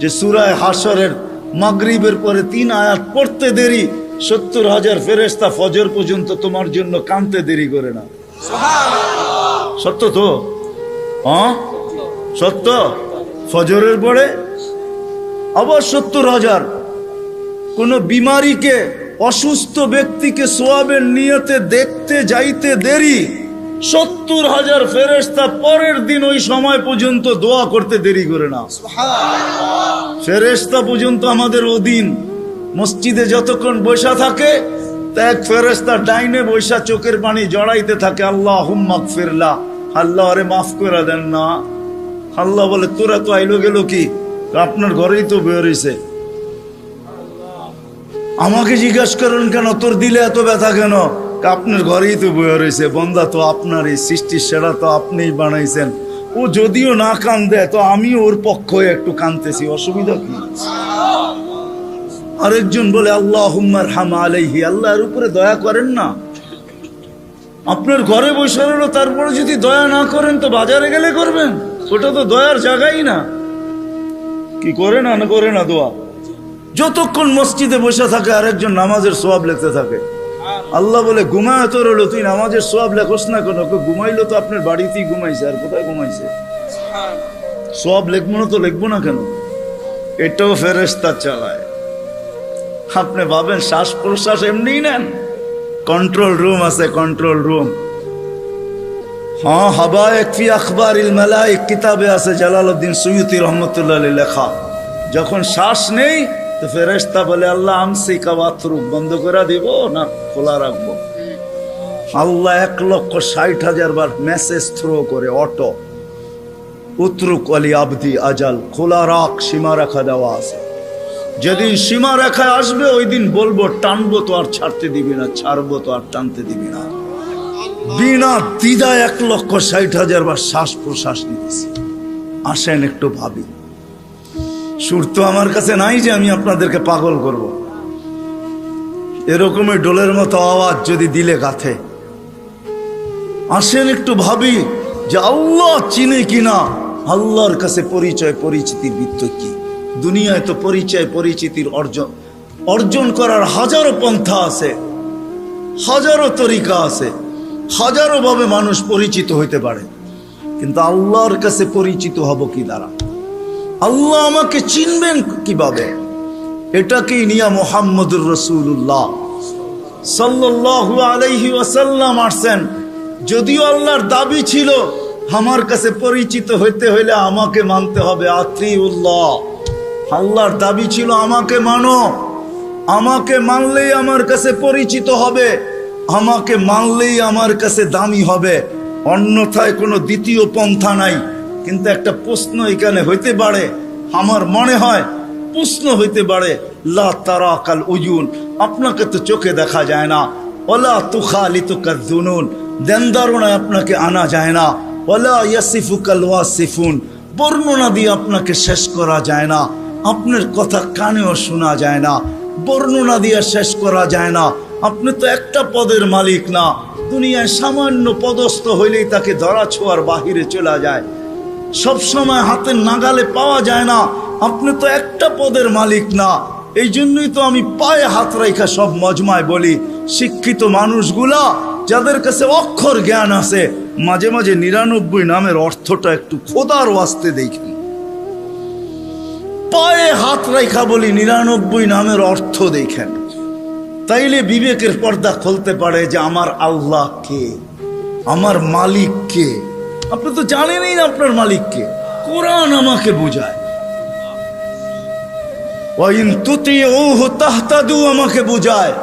যে সূরা হাশরের মাগরিবের পরে 3 আয়াত পড়তে দেরি 70,000 ফেরেশতা ফজর পর্যন্ত তোমার জন্য কাঁদতে দেরি করে না। সত্য তো? হ্যাঁ সত্য। ফজরের পরে আবার 70,000। কোন বিমারীকে, অসুস্থ ব্যক্তিকে সোয়াবের নিয়তে দেখতে যাইতে দেরি 70,000 ফেরেশতা পরের দিন ওই সময় পর্যন্ত দোয়া করতে দেরি করে না। ফেরেশতা পর্যন্ত আমাদের অধীন। মসজিদে যতক্ষণ বসা থাকে এক ফেরেশতা ডাইনে বসা চোখের পানি জড়াইতে থাকে, আল্লাহুম্মা গফিরলা, আল্লাহ আরে মাফ করে দেন না। আল্লাহ বলে তোরা তো আইলো গেল কি, আপনার ঘরেই তো বের হইছে। আমাকে জিজ্ঞাসা করেন কেন তোর দিলে এত ব্যথা কেন? আপনার ঘরেই তো বের হইছে। বন্দা তো আপনারই সৃষ্টির সেরা, তো আপনিই বানাইছেন। ও যদিও না কান্দে তো আমি ওর পক্ষ হয়ে একটু কান্দতেছি, অসুবিধা কি? আরেকজন বলে আল্লাহুম্মা আরহাম আলাইহি, আল্লাহর উপরে দয়া করেন না। আপনার ঘরে বসে রইল, তারপরে যদি দয়া না করেন তো বাজারে গেলে করবেন, ওটা তো দয়ার জায়গাই না। কি করে না না করে না দোয়া? যতক্ষণ মসজিদে বসে থাকে আরেকজন নামাজের সোয়াব লিখতে থাকে। আল্লাহ বলে ঘুমায় তো রইল, তুই নামাজের সোয়াব লেখোস না কেন? ঘুমাইলো তো আপনার বাড়িতেই ঘুমাইছে, আর কোথায় ঘুমাইছে? সোয়াব লিখবো না তো লিখবো না কেন? এটাও ফেরেশতা চালায়। আপনি ভাবেন শ্বাস প্রশ্বাস এমনি নেন? কন্ট্রোল রুম আছে, কন্ট্রোল রুম। হ্যাঁ, হাবায়েক ফি আখবারিল মালায়েক কিতাবে আছে, জালালউদ্দিন সুয়ুতি রহমাতুল্লাহ আলাইহি লেখা। যখন শ্বাস নেই তো ফেরেশতা বলে আল্লাহ আমসিকা ওয়াতরুক, বন্ধ করে দিব না খোলা রাখবো? আল্লাহ 1,60,000 বার মেসেজ থ্রো করে, অটো উতরুক আলী আবদি আজাল, খোলা রাখ, সীমা রেখা দেওয়া আছে। যেদিন সীমা রেখায় আসবে ওই দিন বলবো টানবো তো আর ছাড়তে দিবি না, ছাড়বো তো আর টানতে দিবি না। বিনা দ্বিধায় 1,60,000 বার শ্বাস প্রশ্বাস নিতেছি। আসেন একটু ভাবি। সুর তো আমার কাছে নাই যে আমি আপনাদেরকে পাগল করব। এরকমই ডোলের মতো আওয়াজ যদি দিলে গাথে। আসেন একটু ভাবি যে আল্লাহ চিনে কিনা, আল্লাহর কাছে পরিচয় পরিচিতির বৃত্ত কি। দুনিয়ায় তো পরিচয় পরিচিতির অর্জন করার হাজারো পন্থা আছে, হাজারো তরিকা আছে, হাজারো ভাবে মানুষ পরিচিত হইতে পারে। কিন্তু আল্লাহর কাছে পরিচিত হব কি দ্বারা? আল্লাহ আমাকে চিনবেন কিভাবে? এটাকেই নিয়ে মুহাম্মদুর রাসূলুল্লাহ সাল্লাল্লাহু আলাইহি ওয়াসাল্লাম আসছেন। যদিও আল্লাহর দাবি ছিল আমার কাছে পরিচিত হইতে হইলে আমাকে মানতে হবে, আতিউল্লাহ। আল্লাহর দাবি ছিল আমাকে মানো, আমাকে মানলেই আমার কাছে পরিচিত হবে, আমাকে মানলেই আমার কাছে দামি হবে, অন্যথায় কোনো দ্বিতীয় পন্থা নাই। কিন্তু একটা প্রশ্ন এখানে হইতে পারে, আমার মনে হয় প্রশ্ন হইতে পারে, লা তারাকাল উয়ুন, আপনাকে তো চোখে দেখা যায় না, ওয়ালা তুখালিতুকাজ জুনুন, দেন ধারণায় আপনাকে আনা যায় না, ওয়ালা ইয়াসিফুকাল ওয়াসিফুন, বর্ণনা দিয়ে আপনাকে শেষ করা যায় না, আপনার কথা কানেও শোনা যায় না, বর্ণনা দিয়ে শেষ করা যায় না। আপনি তো একটা পদের মালিক না, দুনিয়ায় সামান্য পদস্থ হইলেই তাকে ধরা ছোঁয়ার বাহিরে চলে যায়, সব সময় হাতের নাগালে পাওয়া যায় না। আপনি তো একটা পদের মালিক না। এই জন্যই তো আমি পায়ে হাত রাখা সব মজমায় বলি, শিক্ষিত মানুষগুলা যাদের কাছে অক্ষর জ্ঞান আছে, মাঝে মাঝে 99 নামের অর্থটা একটু খোদার ওয়াস্তে দেখেন। পায়ে হাত রাখা বলি 99 নামের অর্থ দেখেন, তাইলে বিবেকের পর্দা খুলতে পারে যে আমার আল্লাহ কে, আমার মালিক কে। আপনি তো জানেনই না আপনার মালিক কে, কোরআন আমাকে বোঝায়। ওয়াইন তুতিউহু তাহতাদু আমাকে বোঝায়,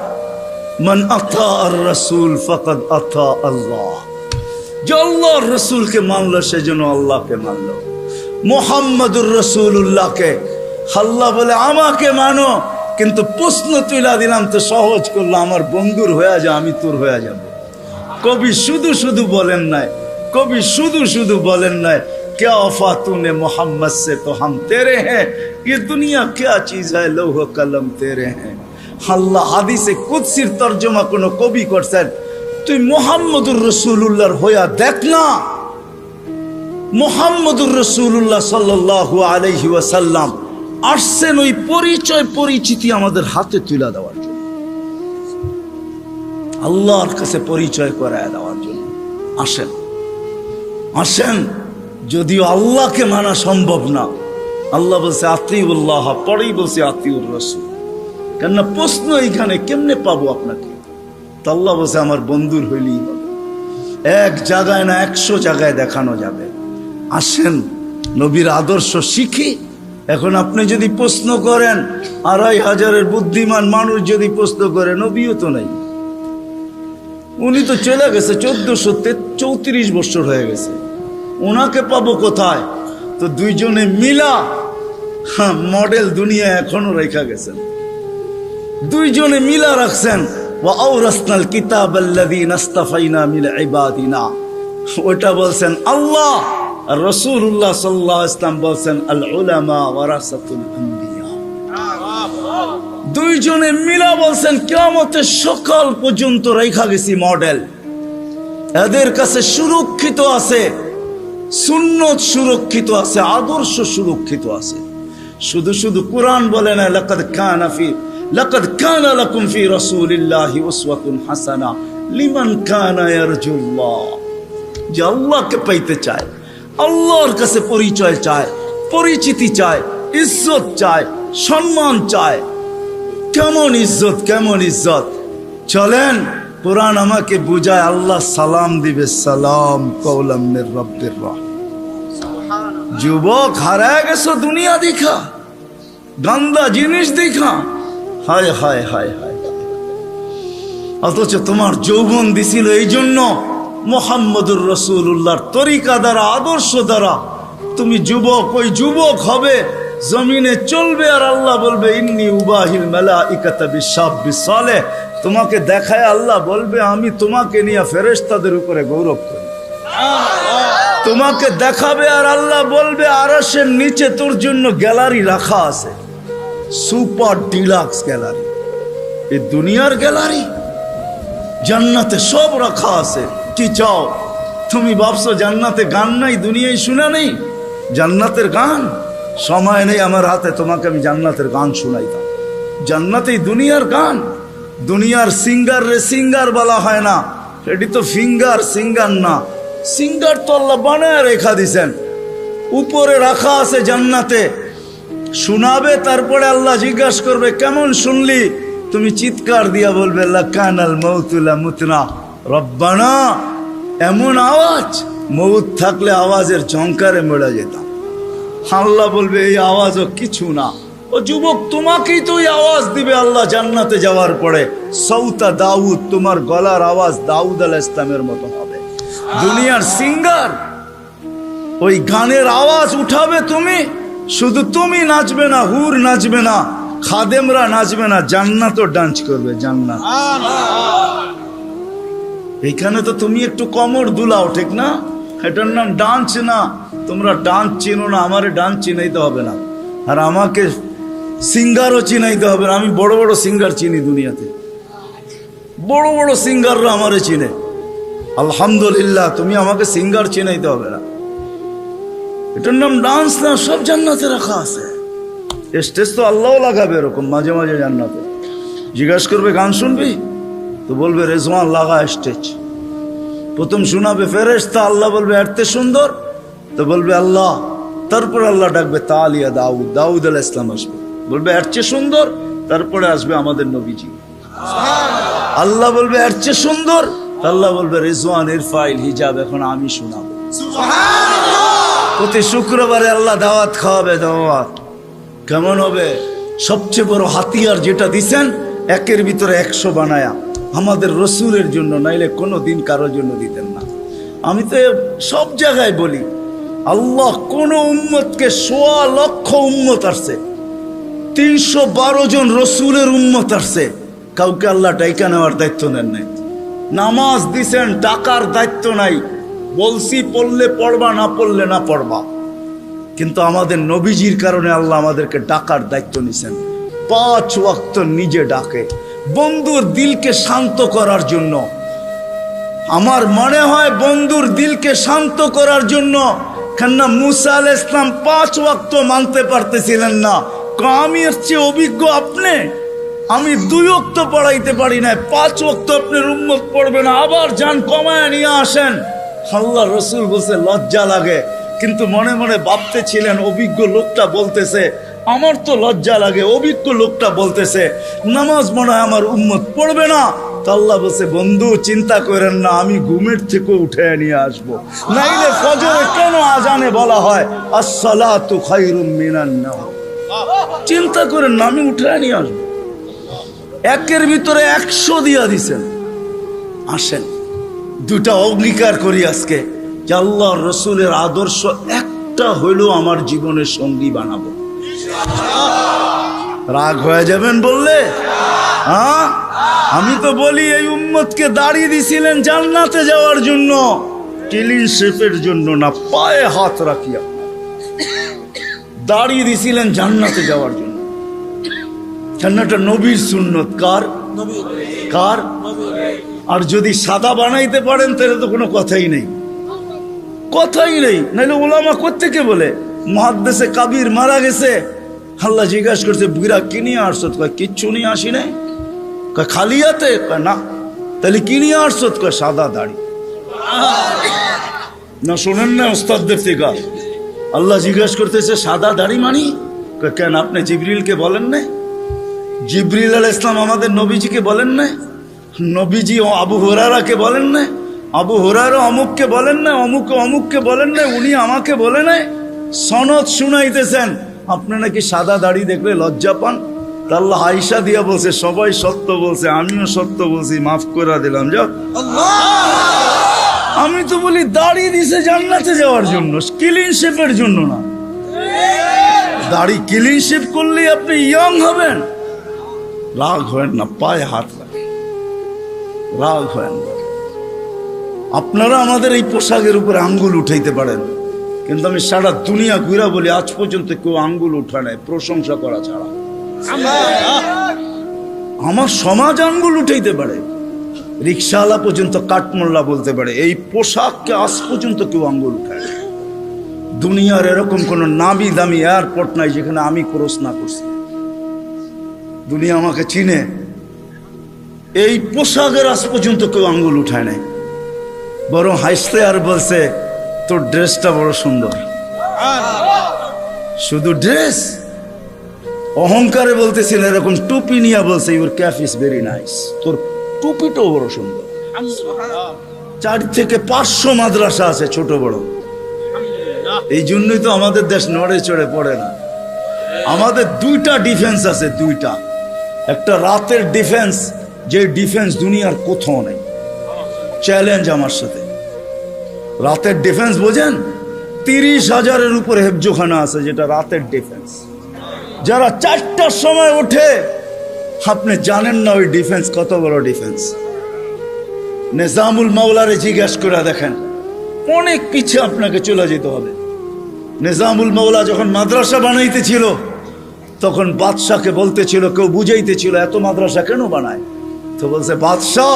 মান আতা আর রাসূল ফাকাদ আতা আল্লাহ। যে আল্লাহর রাসূলকে মানলো সেজন্য আল্লাহকে মানলো। মুহাম্মদুর রাসূলুল্লাহকে আল্লাহ বলে আমাকে মানো, কিন্তু প্রশ্ন তুইলা দিলাম তো সহজ করলো, আমার বন্ধুর হয়ে যা, আমি তোর হয়ে যাব। কবি শুধু শুধু বলেন নাই, কবি শুধু শুধু বলেন নাই, क्या वफा तूने मोहम्मद से तो हम तेरे हैं, ये दुनिया क्या चीज है, लौह कलम तेरे हैं। আল্লাহ হাদিসে কুদসির তরজমা কোন কবি করছেন, তুই মুহাম্মদুর রাসূলুল্লাহর হইয়া দেখ না। মুহাম্মদুর রাসূলুল্লাহ সাল্লাল্লাহু আলাইহি ওয়াসাল্লাম আসছেন ওই পরিচয় পরিচিতি আমাদের হাতে তুলে দেওয়ার জন্য, আল্লাহর কাছে পরিচয় করায় দেওয়ার জন্য। আসেন আসেন, যদিও আল্লাহকে মানা সম্ভব না। আল্লাহ বলছে আতিউল্লাহ, পরেই বলছে আতিউর রাসূল। কেননা প্রশ্ন এইখানে কেমনে পাবো আপনাকে? তো আল্লাহ বলছে আমার বন্ধুর হইলেই হবে। এক জায়গায় না 100 জায়গায় দেখানো যাবে। আসেন নবীর আদর্শ শিখি। এখন আপনি যদি প্রশ্ন করেন, 2500-এর বুদ্ধিমান মানুষ যদি প্রশ্ন করে, নবীও তো নাই, উনি তো চলে গেছে, 1434 বছর হয়ে গেছে, ওনাকে পাবো কোথায়? তো দুইজনে মিলা মডেল দুনিয়া এখনো রেখা গেছেন, দুইজনে মিলা রাখছেন। ওয়া আওরাসনাল কিতাবাল্লাযী নাস্তাফাইনা মিন ইবাদিনা, ওটা বলছেন আল্লাহ। আর রাসূলুল্লাহ সাল্লাল্লাহু আলাইহি ওয়াসাল্লাম বলছেন আল উলামা ওয়ারাসাতুল আম্বিয়া। দুইজনে মিলা বলছেন কিয়ামতের সকাল পর্যন্ত রেখা গেছি মডেল। এদের কাছে সুরক্ষিত আছে, সুন্নত সুরক্ষিত আছে, আদর্শ সুরক্ষিত আছে। শুধু শুধু কোরআন বলে না, লাকাদ কানা লাকুম ফি রাসূলিল্লাহি উসওয়াতুন হাসানাহ লিমান কানা ইয়ারজুল্লাহ। যে আল্লাহকে পাইতে চায়, আল্লাহর কাছে পরিচয় চায়, পরিচিতি চায়, ইজ্জত চায়, সম্মান চায়। কেমন ইজ্জত, কেমন ইজ্জত! চলেন কোরআন আমাকে বুঝায়, আল্লাহ সালাম দিবে, সালাম কওলাম মির রাব্বির রাহিম। যুবক হারায় গেছো দুনিয়া দেখা, গান্দা জিনিস দেখা, হায় হায় হায় হায়। অথচ তোমার যৌবন দিছিল এই জন্য মুহাম্মদুর রাসূলুল্লাহর তরিকা দ্বারা, আদর্শ দ্বারা তুমি যুবক, ওই যুবক হবে, জমিনে চলবে। আর আল্লাহ বলবে ইন্নী উবাহিল মালাইকাতা বিশাব্বিস সালেহ, তোমাকে দেখায় আল্লাহ বলবে আমি তোমাকে নিয়ে ফেরেশতাদের উপরে গৌরব করি। তোমাকে দেখাবে আর আল্লাহ বলবে আরশের নিচে তোর জন্য গ্যালারি রাখা আছে, সুপার ডিলাক্স গ্যালারি। এই দুনিয়ার গ্যালারি, জান্নাতে সব রাখা আছে। কি চাও তুমি? ভাবছো জান্নাতে গান নাই, দুনিয়ায় শুনা নেই জান্নাতের গান? সময় নেই আমার হাতে, তোমাকে আমি জান্নাতের গান শুনাইতাম। জান্নাতেই দুনিয়ার গান। দুনিয়ার সিঙ্গার রে সিঙ্গার বলা হয় না, এটি তো ফিঙ্গার, সিঙ্গার না। সিঙ্গার তো আল্লাহ বানায় রেখা দিছেন, উপরে রাখা আছে জান্নাতে। শোনাবে, তারপরে আল্লাহ জিজ্ঞাসা করবে কেমন শুনলি? তুমি চিৎকার দিয়া বলবে লাকানাল মাউতু লা মুতনা রব্বানা। এমন আওয়াজ, মৌত থাকলে আওয়াজের ঝংকারে মরে যেতাম। আল্লাহ বলবে এই আওয়াজও কিছু না। ও যুবক, তোমাকেই তো ওই আওয়াজ দিবে আল্লাহ জান্নাতে যাওয়ার পরে। সৌতা দাউদ, তোমার গলার আওয়াজ দাউদ আলাইহিস সালামের মতো হবে। দুনিয়ার সিঙ্গার ওই গানের আওয়াজ উঠাবে তুমি, শুধু তুমি নাচবে না, হুর নাচবে না, খাদেমরা নাচবে না, জান্নাতও ডান্স করবে। জান্নাত এখানে তো তুমি একটু কমর দুলাও, ঠিক না? এটার নাম ডান্স না। তোমরা ডান্স চিনো না, আমারে ডান্স চিনাইতে হবে না, আর আমাকে সিঙ্গারও চিনাইতে হবে না। আমি বড় বড় সিঙ্গার চিনি দুনিয়াতে, বড় বড় সিঙ্গাররা আমারে চিনে। আলহামদুলিল্লাহ, তুমি আমাকে সিঙ্গার চিনাইতে হবে না। এটার নাম ডান্স না, সব জান্নাতে রাখা আছে। স্টেজ তো আল্লাহও লাগাবে এরকম মাঝে মাঝে জান্নাতে। জিজ্ঞাসা করবে গান শুনবি? তো বলবে রেজওয়ান লাগা স্টেজ। প্রথম শোনাবে ফেরেশতা, আল্লাহ বলবে এরতে সুন্দর, তো বলবে আল্লাহ। তারপরে আল্লাহ ডাকবে তালিয়া দাউদ, দাউদ আলাইহিস সালাম আসবে, বলবে এর চেয়ে সুন্দর। তারপরে আসবে আমাদের নবীজি, আল্লাহ বলবে এর চেয়ে সুন্দর। আল্লাহ বলবে রেজওয়ান ইরফাইল হিজাব, এখন আমি শোনাবো। প্রতি শুক্রবারে আল্লাহ দাওয়াত খাওয়াবে। দাওয়াত কেমন হবে? সবচেয়ে বড় হাতিয়ার যেটা দিছেন, একের ভিতরে 100 বানায়া আমাদের রসুলের জন্য, নাইলে কোনো দিন কারোর জন্য দিতেন না। আমি তো সব জায়গায় বলি, আল্লাহ কোন উম্মতকে 1.25 লক্ষ উম্মত আসছে, 312 জন রসুলের উম্মত আসছে, কাউকে আল্লাহ ডাইকা নেওয়ার দায়িত্ব নেন নাই। নামাজ দিছেন, টাকার দায়িত্ব নাই, বলছি পড়লে পড়বা, না পড়লে না পড়বা। কিন্তু আমাদের নবীজির কারণে আল্লাহ আমাদেরকে ডাকার দায়িত্ব নিছেন। 5 ওয়াক্ত নিজে ডাকে, বন্ধুর দিলকে শান্ত করার জন্য। আমার মনে হয় বন্ধুর দিলকে শান্ত করার জন্য। কেননা মুসা আলাইহিস সালাম 5 ওয়াক্ত মানতে পারতেছিলেন না, আমি এর চেয়ে অভিজ্ঞ আপনি? আমি 2 ওয়াক্ত পড়াইতে পারি না, 5 ওয়াক্ত আপনার উম্মত পড়বে না, আবার যান কমায় নিয়ে আসেন। আল্লাহ রসুল বলছে লজ্জা লাগে, কিন্তু মনে মনে ভাবতে ছিলেন অভিজ্ঞ লোকটা বলতেছে, আমার তো লজ্জা লাগে, অভিজ্ঞ লোকটা বলতেছে নামাজ মনে হয় আমার উম্মত পড়বে না। তো আল্লাহ বলছে বন্ধু চিন্তা করেন না, আমি ঘুমের থেকে উঠে নিয়ে আসবো। নাইলে ফজরে কেন আজানে বলা হয় আসসালাতু খায়রুম মিনান নাওম? চিন্তা করেন না, আমি উঠে নিয়ে আসবো। 1-এর ভিতরে 100 দিয়া দিছেন। আসেন 2টা অঙ্গীকার করি আজকে যে আল্লাহ রসুলের আদর্শ একটা হইলেও আমার জীবনের সঙ্গী বানাবো। রাগ হয়ে যাবেন বললে? হ্যাঁ, আমি তো বলি এই উম্মতকে দাড়ি দিছিলেন জান্নাতে যাওয়ার জন্য, ক্লিন শেপের জন্য না। পায়ে হাত রাখিয়া দাড়ি দিছিলেন জান্নাতে যাওয়ার জন্য। জান্নাতটা নবীর সুন্নত। কার? কার? আর যদি সাদা বানাইতে পারেন তাহলে তো কোনো কথাই নেই, কথাই নেই। নাহলে ওলামা কোত্থেকে বলে মুহাদ্দিসে কাবির মারা গেছে, আল্লাহ জিজ্ঞাসা করছে বুড়া কি নিয়ে আসছো? কয় কিচ্ছু নিয়ে আসি নাই। কয় খালি হাতে? কয় না। তাহলে কি নিয়ে আসছো? কয় সাদা দাড়ি। না শোনেন না ওস্তাদদের থেকে? আল্লাহ জিজ্ঞাসা করতেছে সাদা দাড়ি মানি? কয় কেন আপনি জিবরিলকে বলেন নাই? জিবরিল আলাইহিস সালাম আমাদের নবীজিকে বলেন নাই? নবীজি ও আবু হুরায়রাকে বলেন নাই? আবু হুরায়রা অমুককে বলেন না, অমুকে অমুককে বলেন না, উনি আমাকে বলে নাই? সনদ শুনাইতেছেন, আপনি নাকি সাদা দাড়ি দেখলে লজ্জা পান। আল্লাহ আয়েশা দিয়া বলছে সবাই সত্য বলছে, আমিও সত্য বলছি, মাফ করে দিলাম। যাও, আমি তো বলি দাড়ি দিছে জান্নাতে যাওয়ার জন্য, ক্লিন শেপের জন্য না। দাড়ি ক্লিন শেপ করলেই আপনি ইয়ং হবেন। রাগ হয় না, পায়ে হাত লাগে, রাগ হয় না। আপনারা আমাদের এই পোশাকের উপরে আঙ্গুল উঠাইতে পারেন, কিন্তু আমি সারা দুনিয়া ঘুরা বলি আজ পর্যন্ত কেউ আঙ্গুল উঠা নাই প্রশংসা করা ছাড়া। আমার সমাজ আঙ্গুল উঠাইতে পারে, রিক্সাওয়ালা পর্যন্ত কাঠমোল্লা বলতে পারে, এই পোশাককে আজ পর্যন্ত কেউ আঙ্গুল উঠায়। দুনিয়ার এরকম কোন নামি দামি এয়ারপোর্ট নাই যেখানে আমি ক্রস না করছি। দুনিয়া আমাকে চিনে, এই পোশাকের আজ পর্যন্ত কেউ আঙ্গুল উঠায় নাই। বরং হাসতে আর বলছে তোর ড্রেসটা বড় সুন্দর। শুধু ড্রেস, অহংকারে বলতেছিল, এরকম টুপি নিয়ে বলছে your cap is very nice, তোর টুপিটাও বড় সুন্দর। 4 থেকে 500 মাদ্রাসা আছে ছোট বড়। এই জন্যই তো আমাদের দেশ নড়ে চড়ে পড়ে না। আমাদের 2টা ডিফেন্স আছে, 2টা। একটা রাতের ডিফেন্স, যে ডিফেন্স দুনিয়ার কোথাও নেই। চ্যালেঞ্জ আমার সাথে। রাতের ডিফেন্স বোঝেন? 30,000-এর উপরে হেফজোখানা আছে, যেটা রাতের ডিফেন্স। যারা 4টার সময় ওঠে, আপনি জানেন না ওই ডিফেন্স কত বড় ডিফেন্স। নিজামুল মাওলারে জিজ্ঞাসা করে দেখেন, অনেক পিছিয়ে আপনাকে চলে যেতে হবে। নিজামুল মাওলা যখন মাদ্রাসা বানাইতেছিল, তখন বাদশাকে বলতেছিল, কেউ বুঝাইতেছিল এত মাদ্রাসা কেন বানায়? তো বলছে বাদশাহ,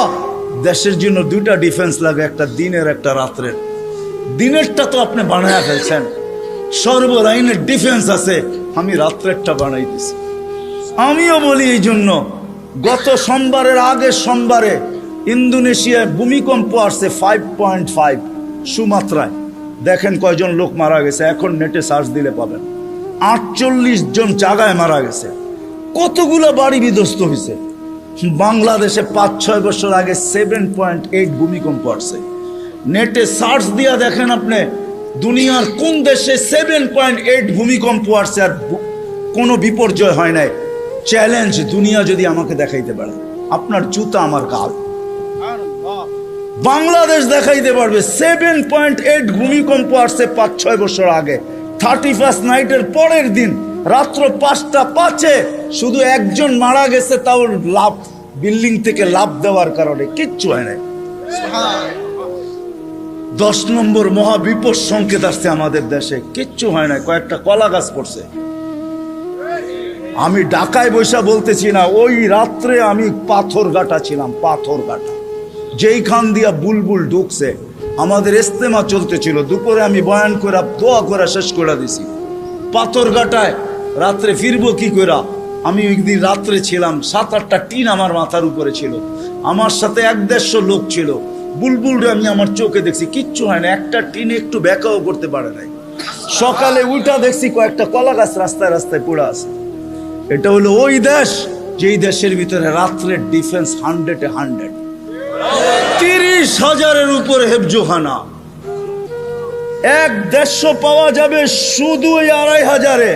দেশের জন্য 2টা ডিফেন্স লাগে, একটা দিনের একটা রাত্রের। দিনেরটা তো আপনি বানায়া ফেলছেন, সর্বলাইনের ডিফেন্স আছে, আমি রাত্রেরটা বানাইতেছি। আমিও বলি এই জন্য, গত সোমবারের আগের সোমবারে ইন্দোনেশিয়ায় ভূমিকম্প আসছে 5.5 সুমাত্রায়। দেখেন কয়জন লোক মারা গেছে, এখন নেটে সার্চ দিলে পাবেন। 48 জন জায়গায় মারা গেছে। কতগুলো বাড়ি বিধ্বস্ত হয়েছে। বাংলাদেশে 5-6 বছর আগে 7.8 ভূমিকম্প আসছে। নেটে সার্চ দিয়া দেখেন আপনি দুনিয়ার কোন দেশে 7.8 ভূমিকম্প আসছে আর কোনো বিপর্যয় হয় নাই। চ্যালেঞ্জ, দুনিয়া যদি আমাকে দেখাইতে পারে, আপনার জুতা আমার গাল। বাংলাদেশ দেখাইতে পারবে 7.8 ভূমিকম্প আসছে 5-6 বছর আগে। 31st নাইটের পরের দিন রাত্র 5:05 শুধু একজন মারা গেছে, তাও লাভ, বিল্ডিং থেকে লাভ দেওয়ার কারণে, কিচ্ছু হয় নাই। 10 নম্বর মহাবিপদ সংকেত আসছে আমাদের দেশে, কিচ্ছু হয় না, কয়েকটা কলা গাছ পড়ছে। আমি ঢাকায় বৈশা বলতেছি না, ওই রাত্রে আমি পাথরঘাটা ছিলাম, পাথরঘাটা, যেইখান দিয়া বুলবুল ঢুকছে। আমাদের ইস্তেমা চলতেছিল, দুপুরে আমি বয়ান করে দোয়া করে শেষ করে দিছি। পাথরঘাটায় রাত্রে ফিরবো কি করে? আমি একদিন রাত্রে ছিলাম, 7-8টা টিন আমার মাথার উপরে ছিল, আমার সাথে 1-150 লোক ছিল। বুলবুলরে আমি আমার চোখে দেখছি, কিচ্ছু হয় না, একটা টিন একটু ব্যাকাও করতে পারে নাই। সকালে উল্টা দেখছি কয়েকটা কলা গাছ রাস্তায় রাস্তায় পড়ে আছে। এটা হলো ওই দেশ যেই দেশের ভিতরে রাত্রের ডিফেন্স 100-এ 100, 30,000-এর উপরে হেফজোখানা। 1-150 পাওয়া যাবে শুধু 2,500-এ।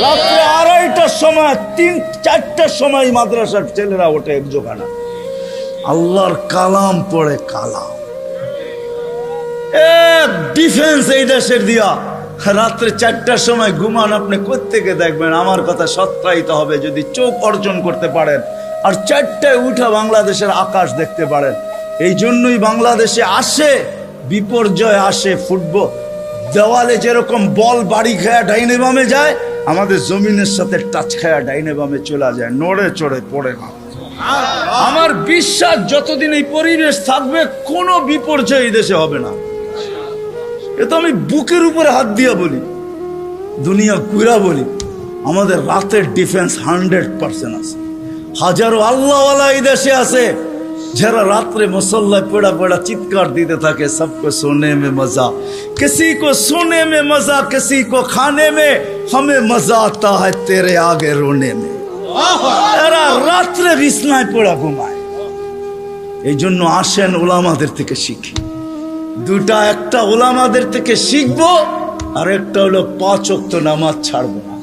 রাত্রে 2:30টার সময়, 3-4টার সময় মাদ্রাসার ছেলেরা ওঠে হেফজোখানা, আল্লাহর কালাম পড়ে। কালাম এক ডিফেন্স এই দেশের দিয়া। রাত্রে 4টার সময় ঘুমান, আপনি কোত্থেকে দেখবেন? আমার কথা সত্যায়িত হবে যদি চোখ অর্জন করতে পারেন আর 4টায় উঠা বাংলাদেশের আকাশ দেখতে পারেন। এই জন্যই বাংলাদেশে আসে বিপর্যয়, আসে ফুটবল। দেওয়ালে যেরকম বল বাড়ি খায়া ডাইনে বামে যায়, আমাদের জমিনের সাথে টাচ খায়া ডাইনে বামে চলে যায়, নড়ে চড়ে পড়ে না। আমার বিশ্বাস যতদিন এই পরিবেশ থাকবে কোনো বিপর্যয় এই দেশে হবে না। এ তো আমি বুকের উপরে হাত দিয়া বলি, দুনিয়া ঘুরা বলি। আমাদের রাতের ডিফেন্স 100% আছে। হাজারো আল্লাহওয়ালা এই দেশে আছে যারা রাত্রে মুসল্লায় পড়া পড়া চিৎকার দিতে থাকে, সবকো সোনে মে মজা, কিসি কো সোনে মে মজা, কিসি কো খানে মে, হমে মজা আতা হ্যায় তেরে আগে রোনে মে। এরা রাত্রে বিছনায় পড়া ঘুমায়। এই জন্য আসেন ওলামাদের থেকে শিখি। দুটা, একটা ওলামাদের থেকে শিখবো, আর একটা হলো 5 ওয়াক্ত নামাজ ছাড়বো না।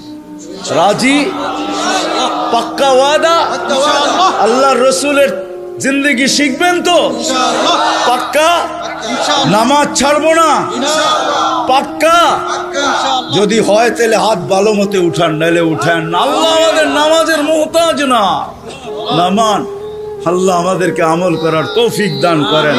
রাজি? পাক্কা ওয়াদা? আল্লাহ রসুলের জিন্দগি শিখবেন তো? পাক্কা? নামাজ ছাড়বো না? পাক্কা? যদি হয় তাহলে হাত ভালো মতো উঠান, নাইলে উঠান না। আল্লাহ আমাদের নামাজের মুহতাজ না। নামান আল্লাহ আমাদেরকে আমল করার তৌফিক দান করেন।